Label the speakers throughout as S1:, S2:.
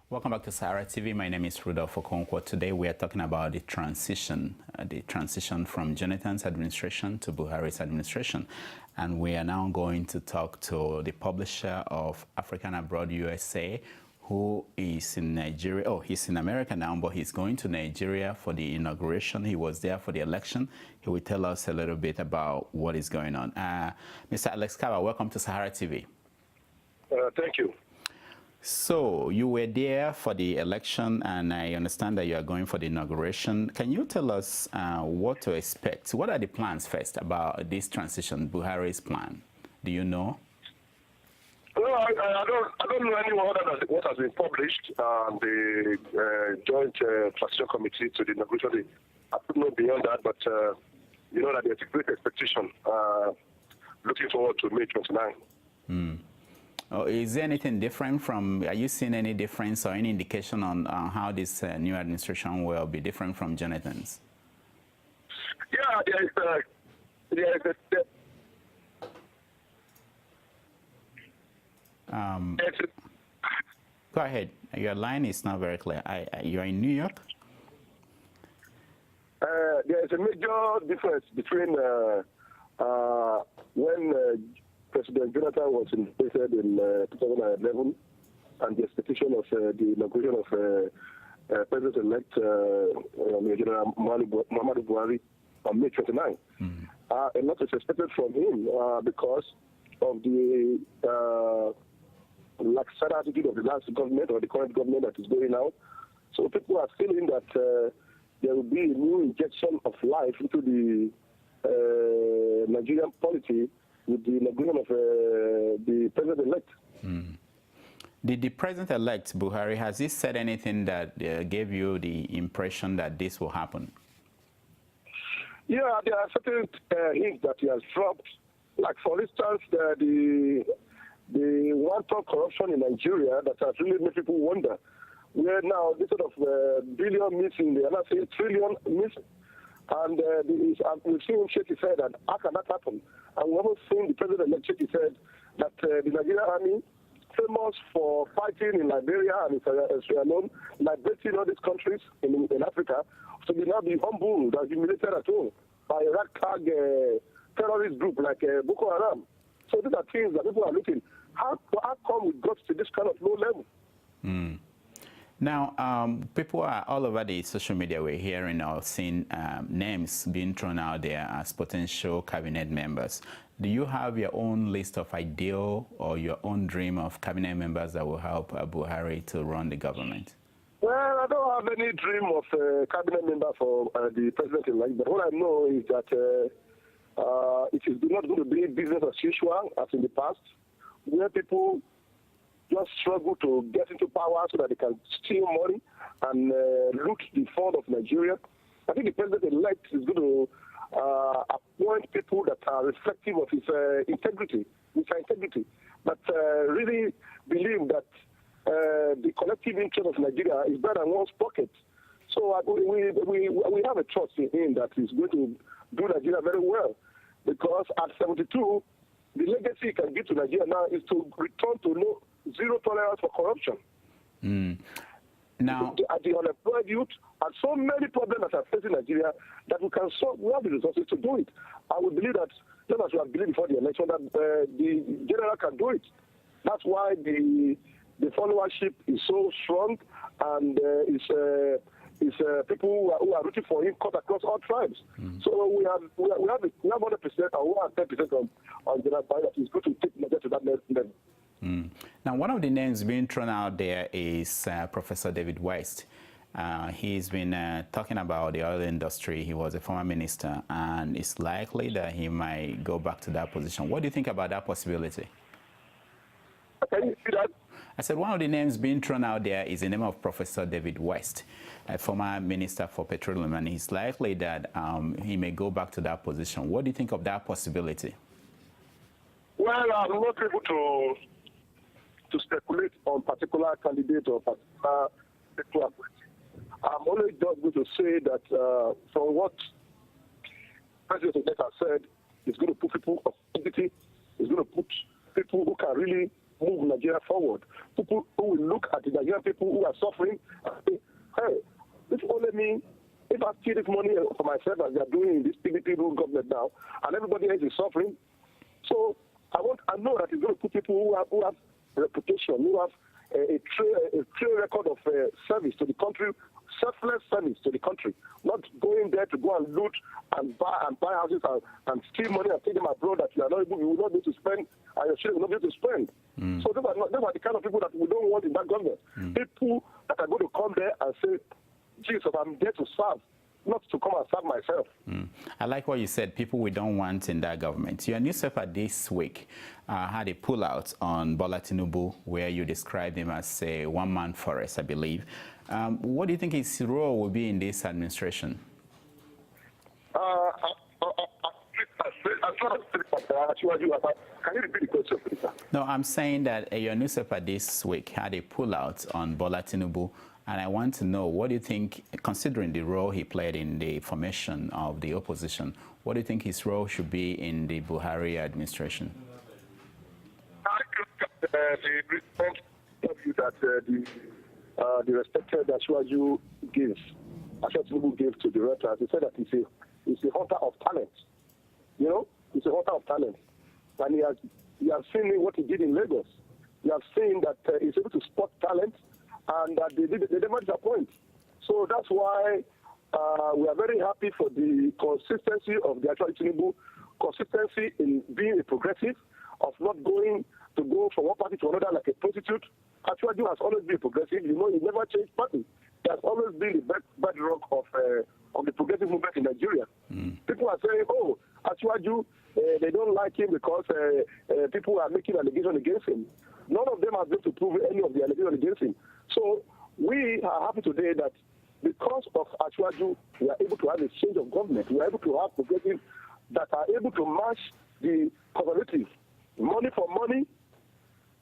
S1: Welcome back to SaharaTV. My name is Rudolf Okonkwo. Today we are talking about the transition from Jonathan's administration to Buhari's administration. And we are now going to talk to the publisher of African Abroad USA, who is in Nigeria. Oh, he's in America now, but he's going to Nigeria for the inauguration. He was there for the election. He will tell us a little bit about what is going on. Mr. Alex Kabba, welcome to SaharaTV.
S2: Thank you.
S1: So you were there for the election, and I understand that you are going for the inauguration. Can you tell us what to expect? What are the plans first about this transition, Buhari's plan? Do you know?
S2: No, I don't know any more than what has been published. The joint transition committee to the inauguration. I don't know beyond that, but you know that there's a great expectation. Looking forward to May 29.
S1: Oh, is there anything different from, are you seeing any difference or any indication on how this new administration will be different from Jonathan's?
S2: Yeah,
S1: Go ahead. Your line is not very clear. You're in New York?
S2: There is a major difference between when President Jonathan was inaugurated in 2011 and the expectation of the inauguration of President-elect General Muhammadu Buhari on May 29. A lot is expected from him because of the lax attitude of the last government or the current government that is going out. So people are feeling that there will be a new injection of life into the Nigerian polity with the inauguration of the president-elect.
S1: The president-elect, Buhari, has he said anything that gave you the impression that this will happen?
S2: Yeah, there are certain hints that he has dropped. Like, for instance, the one-top corruption in Nigeria that has really made people wonder, where now this sort of billion missing, they are not saying trillion missing. And we've seen him shake his head that how can that happen? And we haven't seen the president-elect shake his head that the Nigerian army, famous for fighting in Liberia and Sierra Leone, liberating all these countries in Africa, so they now be humbled and humiliated at home by a ragtag terrorist group like Boko Haram. So these are things that people are looking. How come we got to this kind of low level?
S1: Now, people are all over the social media. We're hearing or seeing names being thrown out there as potential cabinet members. Do you have your own list of ideal or your own dream of cabinet members that will help Buhari to run the government?
S2: Well, I don't have any dream of a cabinet member for the president-elect, but what I know is that it is not going to be business as usual as in the past, where people just struggle to get into power so that they can steal money and loot the fund of Nigeria. I think the president-elect is going to appoint people that are reflective of his integrity, but really believe that the collective interest of Nigeria is better than one's pocket. So we have a trust in him that he's going to do Nigeria very well, because at 72, the legacy he can give to Nigeria now is to return to zero tolerance for corruption.
S1: Now,
S2: the unemployed youth and so many problems that are facing Nigeria that we can solve. We have the resources to do it. I would believe that, just as we have believed before the election, that the general can do it. That's why the followership is so strong, and it's people who are rooting for him cut across all tribes. So we have 100% or 110% on General Buhari that is going to take Nigeria to that level.
S1: Now, one of the names being thrown out there is Professor David West. He's been talking about the oil industry. He was a former minister, and it's likely that he might go back to that position. What do you think about that possibility?
S2: Can you see that?
S1: I said one of the names being thrown out there is the name of Professor David West, a former minister for petroleum, and it's likely that he may go back to that position. What do you think of that possibility?
S2: Well, I'm not able to to speculate on particular candidate or particular appointee. I'm only just going to say that from what President Obama said, it's going to put people of dignity, it's going to put people who can really move Nigeria forward, people who will look at the Nigerian people who are suffering and say, hey, if only me, if I steal this money for myself as they are doing in this PDP rule government now, and everybody else is suffering. So I know that it's going to put people who have reputation, who have a trail record of service to the country, selfless service to the country, not going there to go and loot and buy houses and steal money and take them abroad that you will not be able to spend and your children will not be able to spend. So those are the kind of people that we don't want in that government. People that are going to come there and say, Jesus, I'm there to serve, not to come and serve myself.
S1: I like what you said, people we don't want in that government. Your newspaper this week had a pullout on Bola Tinubu where you described him as a one-man forest, I believe. What do you think his role will be in this administration? Can you repeat the question, please? No, I'm saying that your newspaper this week had a pullout on Bola Tinubu, and I want to know, what do you think, considering the role he played in the formation of the opposition, what do you think his role should be in the Buhari administration?
S2: I think the response that the respected Tinubu gave to the writers, he said that he's a hunter of talent. You know, he's a hunter of talent. And he has seen what he did in Lagos. He has seen that he's able to spot talent and that they never disappoint. So that's why we are very happy for the consistency of the actual Tinubu, consistency in being a progressive, of not going to go from one party to another like a prostitute. Actually, has always been progressive. You know, he never changed party. He has always been the bedrock of the progressive movement in Nigeria. People are saying, oh, Actually, they don't like him because people are making allegations against him. None of them have been able to prove any of the allegations against him. So we are happy today that because of Ashwaju, we are able to have a change of government. We are able to have progressives that are able to match the conservative. Money for money,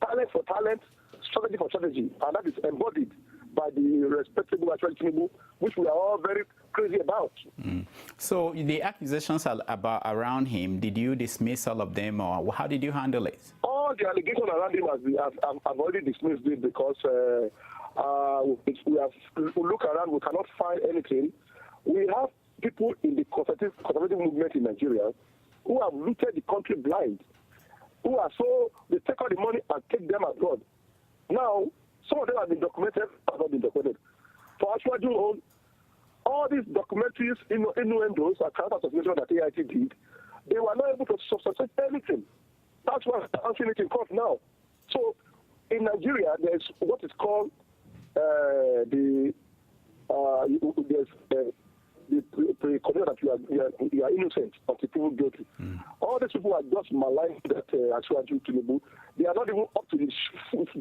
S2: talent for talent, strategy for strategy. And that is embodied by the respectable Ashwaju Tinubu, which we are all very crazy about.
S1: So the accusations around him, did you dismiss all of them, or how did you handle it?
S2: All the allegations around him I've already dismissed it because we look around, we cannot find anything. We have people in the conservative movement in Nigeria who have looted the country blind, who are they take all the money and take them abroad. Now, some of them have been documented, have not been documented. For Ashwaju, all these documentaries, innuendos, and character assassination that AIT did, they were not able to substantiate anything. That's why they're answering it in court now. So, in Nigeria, there's what is called the pre-condition that you are innocent until proven guilty. All these people are just maligning that Ashwaju Tinubu. They are not even up to the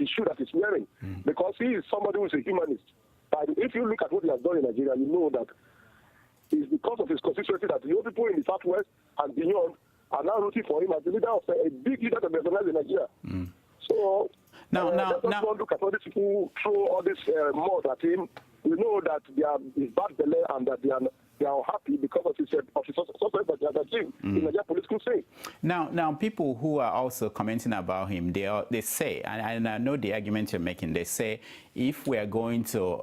S2: shoe that he's wearing because he is somebody who is a humanist. And if you look at what he has done in Nigeria, you know that it's because of his constituency that the old people in the southwest and beyond are now rooting for him as the leader of a big leader that recognized in Nigeria. So let's not look at all these people who throw all this mud at him. We know that they are his bad belly and that they are unhappy because of his success that they have achieved in Nigeria political scene. Now,
S1: people who are also commenting about him, they say, and I know the argument you're making, they say if we are going to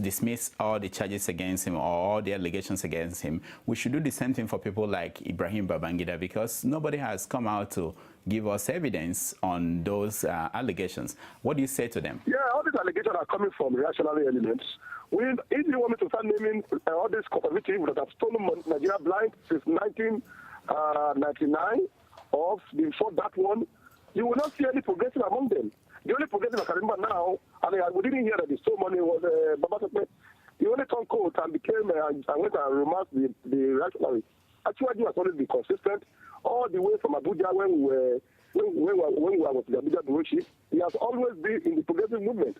S1: dismiss all the charges against him or all the allegations against him, we should do the same thing for people like Ibrahim Babangida because nobody has come out to give us evidence on those allegations. What do you say to them?
S2: Yeah, all these allegations are coming from reactionary elements. If you want me to start naming all these conservatives that have stolen Nigeria blind since 1999 or before that one, you will not see any progressive among them. The only progressive I can remember now, and we didn't hear that the stole money was Babangida. He only turned cold and became and went and remarked the reactionary. Actually, he has always been consistent all the way from Abuja when we were with the Abuja Bureau chief. He has always been in the progressive movement.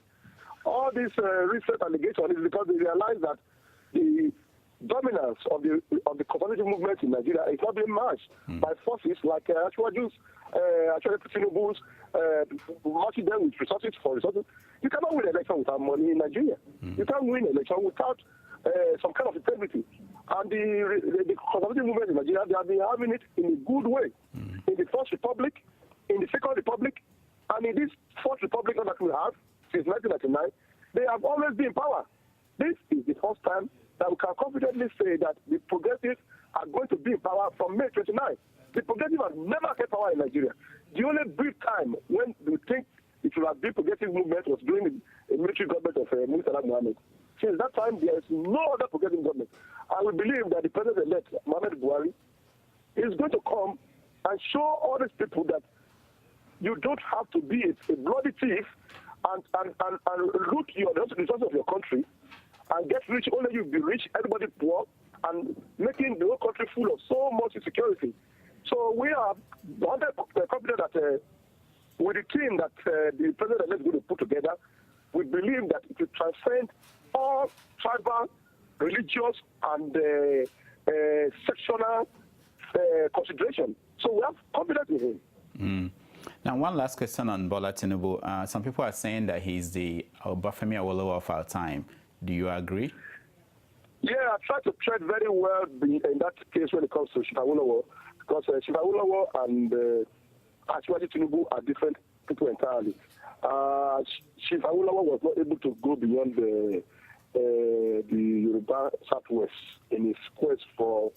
S2: All these recent allegations is because they realize that the dominance of the conservative movement in Nigeria is not being matched by forces like Tinubu's matching them with resources for resources. You cannot win an election without money in Nigeria. You can't win an election without some kind of integrity. And the conservative movement in Nigeria, they have been having it in a good way. In the First Republic, in the Second Republic, and in this Fourth Republic that we have since 1999, they have always been in power. This is the first time that we can confidently say that the progressives are going to be in power from May 29. The progressives have never had power in Nigeria. The only brief time when we think it will have been progressive movement was during the military government of Murtala Mohammed. Since that time, there is no other progressive government. I will believe that the president-elect, Muhammad Buhari, is going to come and show all these people that you don't have to be a bloody thief and loot your resources of your country and get rich. Only you be rich, everybody poor, and making the whole country full of so much insecurity. So we are 100% confident that with the team that the president is going to put together, we believe that it will transcend all tribal, religious, and sectional consideration. So we have confidence in him.
S1: Now, one last question on Bola Tinubu. Some people are saying that he's the Obafemi Awolowo of our time. Do you agree?
S2: Yeah, I try to tread very well in that case when it comes to Chief Awolowo, because Chief Awolowo and Asiwaju Tinubu are different people entirely. Chief Awolowo was not able to go beyond the Yoruba Southwest in his quest for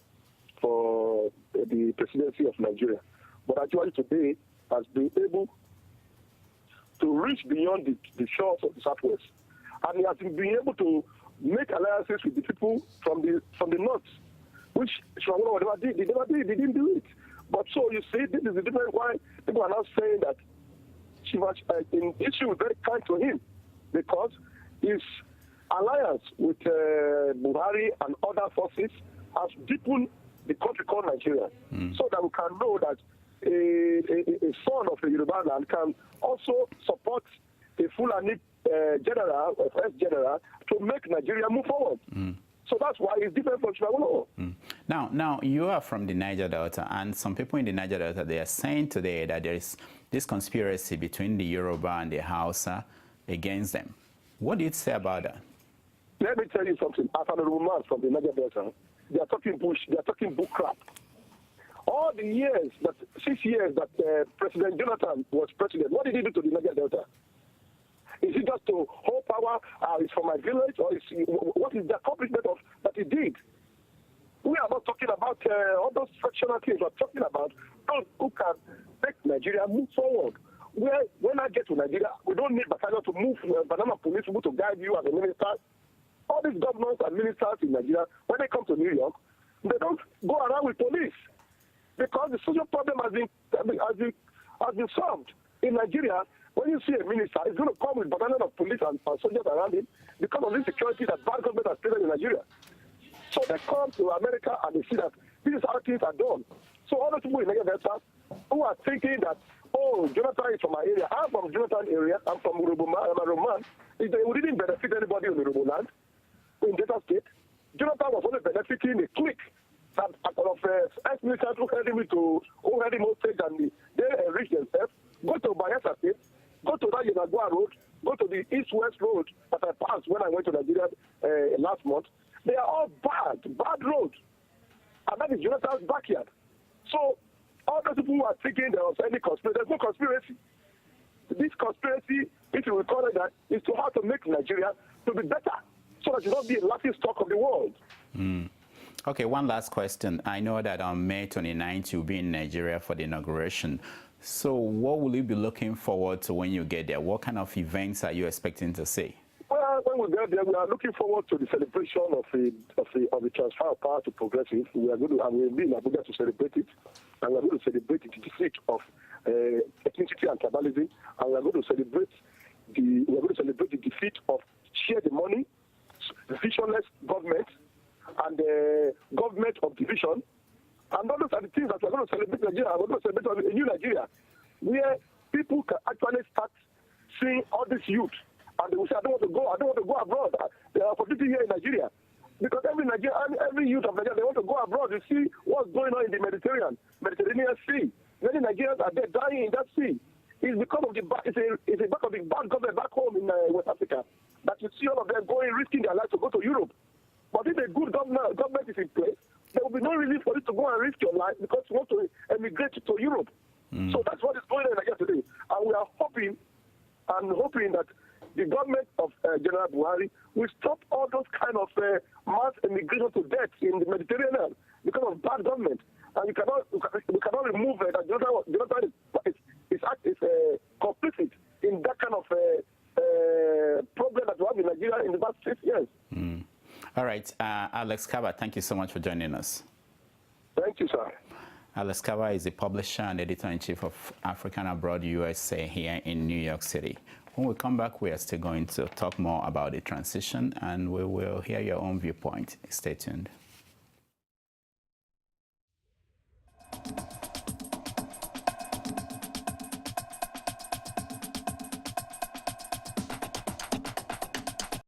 S2: the presidency of Nigeria. But actually today has been able to reach beyond the shores of the Southwest. And he has been able to make alliances with the people from the North, which Shawara never did. They didn't do it. But so you see, this is the difference why people are now saying that she was in issue very kind to him, because his alliance with Buhari and other forces has deepened the country called Nigeria, so that we can know that a son of a Yoruba land can also support a Fulani general, or ex-general, to make Nigeria move forward. So that's why it's different from Shawara.
S1: Now, you are from the Niger Delta, and some people in the Niger Delta, they are saying today that there is this conspiracy between the Yoruba and the Hausa against them. What do you say about that?
S2: Let me tell you something. As an Roman from the Niger Delta, they are talking bush, they are talking book crap. All the years, 6 years that President Jonathan was president, what did he do to the Niger Delta? Is it just to hold power? It's from my village, or what is the accomplishment of that he did? We are not talking about all those fractional things. We are talking about those who can make Nigeria move forward. When I get to Nigeria, we don't need battalion to move, banana police to guide you as a minister. All these governors and ministers in Nigeria, when they come to New York, they don't go around with police, because the social problem has been solved. In Nigeria, when you see a minister, he's going to come with battalion of police and soldiers around him because of the insecurity that bad government has created in Nigeria. So they come to America and they see that this is how things are done. So all those people in Nigeria who are thinking that, oh, Jonathan is from my area, I'm from Jonathan area, I'm from I'm a Roman, we didn't benefit anybody in the Urubu land, in Delta State. Jonathan was only benefiting a clique that a couple of ex-militants who had him hostage, and they enriched themselves. Go to Bayelsa State, go to that Yenagua road, go to the east-west road that I passed when I went to Nigeria last month. They are all bad roads. And that is Jonathan's backyard. So all those people who are thinking there was any conspiracy, there's no conspiracy. This conspiracy, if you will call it that, is to how to make Nigeria to be better, so that it will not be a laughing stock of the world.
S1: Okay, one last question. I know that on May 29th, you'll be in Nigeria for the inauguration. So what will you be looking forward to when you get there? What kind of events are you expecting to see?
S2: Well, when we get there, we are looking forward to the celebration of the transfer of power to progressive. We are going to, and we'll be in Abuja to celebrate it, and we are going to celebrate the defeat of ethnicity and tribalism, and we are going to celebrate the defeat of share the money, visionless government, and government of division. And all those are the things that we're going to celebrate Nigeria. We're going to celebrate a new Nigeria, where people can actually start seeing all this youth, and they will say, I don't want to go abroad. There are opportunities here in Nigeria. Because every youth of Nigeria, they want to go abroad to see what's going on in the Mediterranean Sea. Many Nigerians are dead, dying in that sea. It's because of of the it's a back of the bad government back home in West Africa that you see all of them going, risking their lives to go to Europe. But if a good government is in place, there will be no reason for you to go and risk your life because you want to emigrate to Europe. So that's what is going on again today. And we are hoping that the government of General Buhari will stop all those kind of mass immigration to death in the Mediterranean because of bad government. And we cannot remove that Jonathan is complicit in that kind of problem that we have in Nigeria in the past 6 years.
S1: All right, Alex Kabba, thank you so much for joining us.
S2: Thank you, sir.
S1: Alex Kabba is the publisher and editor-in-chief of African Abroad USA here in New York City. When we come back, we are still going to talk more about the transition, and we will hear your own viewpoint. Stay tuned.